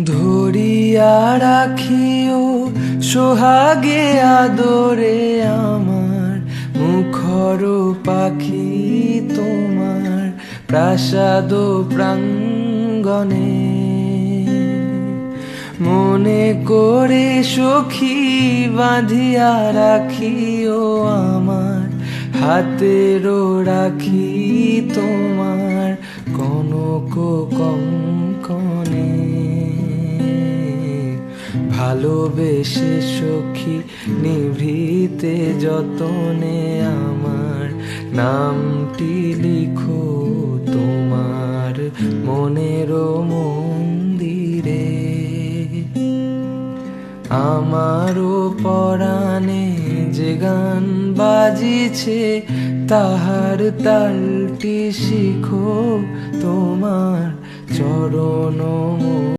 ধরিয়া রাখিও সোহাগে আদরে আমার মুখর পাখি তোমার প্রাসাদ প্রাঙ্গণে। মনে করে সখী বাঁধিয়া রাখিও আমার হাতেরও রাখি তোমার কনক কঙ্কণে। ভালোবেসে সখী নিভৃতে যতনে আমার নামটি লিখো তোমার মনের মন্দিরে। আমারও পরাণে যে গান বাজিছে তাহার তালটি শিখো তোমার চরণ